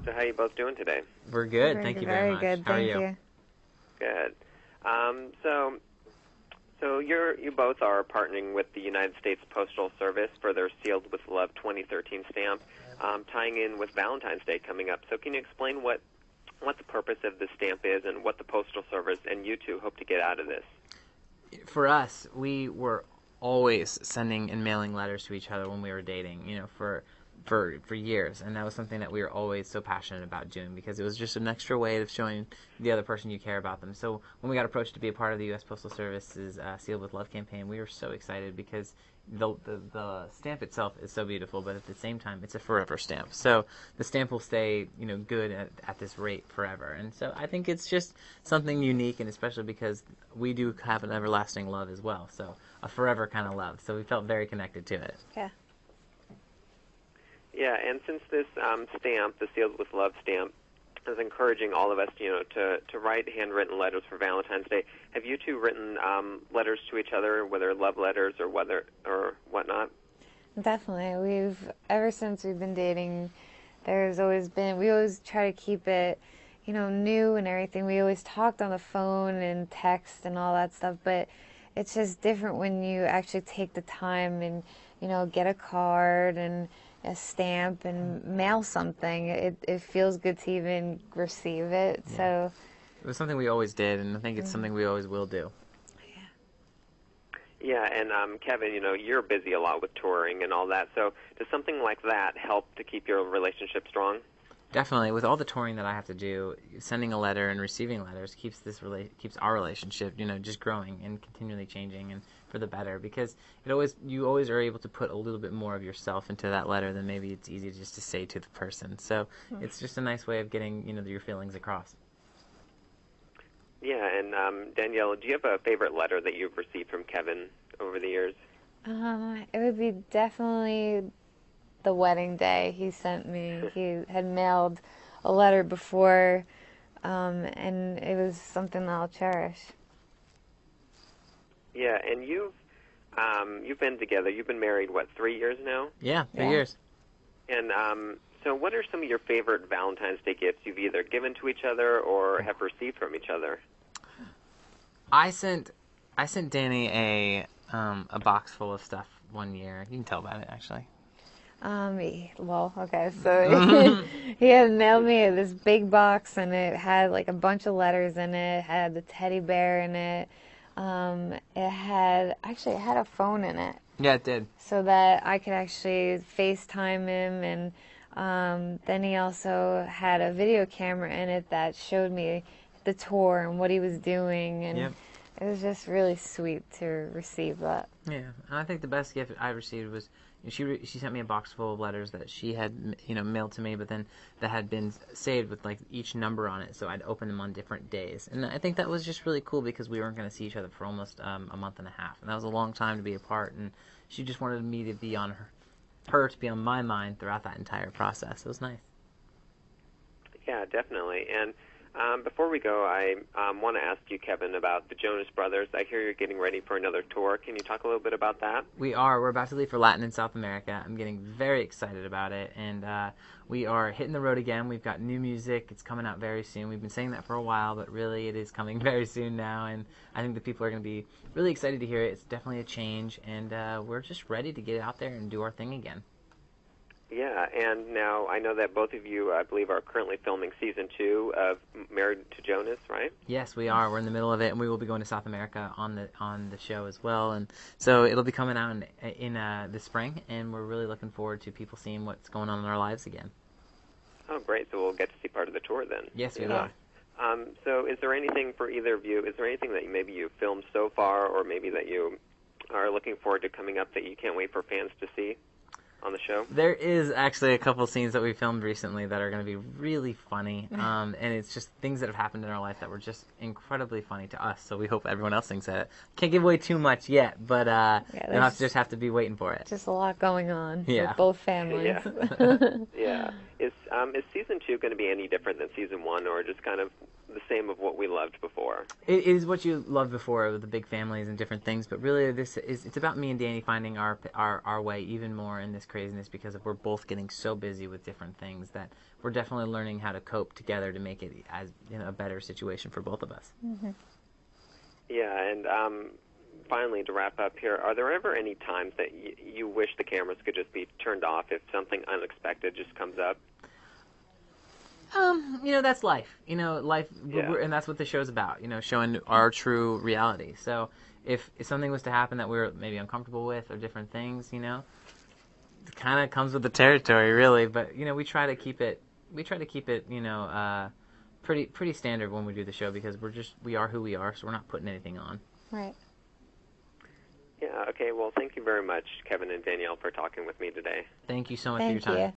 So how are you both doing today? We're good. Thank you very much. Very good. How are Thank you? you. Good. So you both are partnering with the United States Postal Service for their Sealed with Love 2013 stamp, tying in with Valentine's Day coming up. So can you explain what the purpose of this stamp is and what the Postal Service and you two hope to get out of this? For us, we were always sending and mailing letters to each other when we were dating, for years, and that was something that we were always so passionate about doing because it was just an extra way of showing the other person you care about them. So when we got approached to be a part of the U.S. Postal Service's Sealed with Love campaign, we were so excited because the stamp itself is so beautiful, but at the same time, it's a forever stamp. So the stamp will stay, good at this rate forever. And so I think it's just something unique, and especially because we do have an everlasting love as well. So a forever kind of love. So we felt very connected to it. Yeah. Yeah, and since this stamp, the Sealed with Love stamp, is encouraging all of us, to write handwritten letters for Valentine's Day, have you two written letters to each other, whether love letters or whatnot? Definitely. Ever since we've been dating, we always try to keep it, new and everything. We always talked on the phone and text and all that stuff, but it's just different when you actually take the time and, get a card and a stamp and mail something. It feels good to even receive it. Yeah. So It was something we always did, and I think it's something we always will do. Yeah, and Kevin, you're busy a lot with touring and all that, so does something like that help to keep your relationship strong? Definitely, with all the touring that I have to do, sending a letter and receiving keeps keeps our relationship, just growing and continually changing and for the better. Because you always are able to put a little bit more of yourself into that letter than maybe it's easy just to say to the person. So it's just a nice way of getting your feelings across. Yeah, and Danielle, do you have a favorite letter that you've received from Kevin over the years? it would be definitely the wedding day he sent me. He had mailed a letter before, and it was something that I'll cherish. Yeah, and you've been together. You've been married, 3 years now? Yeah, 3 Yeah. years. And so what are some of your favorite Valentine's Day gifts you've either given to each other or have received from each other? I sent Danny a box full of stuff one year. You can tell about it, actually. Okay, so he had mailed me this big box, and it had like a bunch of letters in it. It had the teddy bear in it. It had a phone in it. Yeah, it did. So that I could actually FaceTime him, and then he also had a video camera in it that showed me the tour and what he was doing, and Yep. it was just really sweet to receive that. Yeah, and I think the best gift I received was she sent me a box full of letters that she had mailed to me, but then that had been saved with like each number on it, so I'd open them on different days, and I think that was just really cool because we weren't going to see each other for almost a month and a half, and that was a long time to be apart, and she just wanted me to be on her to be on my mind throughout that entire process. It was nice. Yeah, definitely. And before we go, I want to ask you, Kevin, about the Jonas Brothers. I hear you're getting ready for another tour. Can you talk a little bit about that? We're about to leave for Latin and South America. I'm getting very excited about it, and we are hitting the road again. We've got new music. It's coming out very soon. We've been saying that for a while, but really it is coming very soon now, and I think the people are going to be really excited to hear it. It's definitely a change, and we're just ready to get out there and do our thing again. Yeah, and now I know that both of you, I believe, are currently filming season 2 of Married to Jonas, right? Yes, we are. We're in the middle of it, and we will be going to South America on the show as well. And so it'll be coming out in the spring, and we're really looking forward to people seeing what's going on in our lives again. Oh, great. So we'll get to see part of the tour then. Yes, we will. So is there anything for either of you, is there anything that maybe you've filmed so far or maybe that you are looking forward to coming up that you can't wait for fans to see on the show? There is actually a couple scenes that we filmed recently that are going to be really funny, and it's just things that have happened in our life that were just incredibly funny to us, so we hope everyone else thinks that. Can't give away too much yet, but you'll just have to be waiting for it. Just a lot going on Yeah. with both families. Yeah. Yeah. Is season 2 going to be any different than season 1, or just kind of the same of what we loved before. It is what you loved before with the big families and different things, but really it's about me and Danny finding our way even more in this craziness, because we're both getting so busy with different things that we're definitely learning how to cope together to make it as a better situation for both of us. Mm-hmm. Yeah, and finally, to wrap up here, are there ever any times that you wish the cameras could just be turned off if something unexpected just comes up? That's life. Life, Yeah. and that's what the show's about. Showing our true reality. So if something was to happen that we were maybe uncomfortable with, or different things, it kind of comes with the territory, really. But we try to keep it. Pretty standard when we do the show, because we are who we are, so we're not putting anything on. Right. Yeah. Okay. Well, thank you very much, Kevin and Danielle, for talking with me today. Thank you so much Thank for your time. you.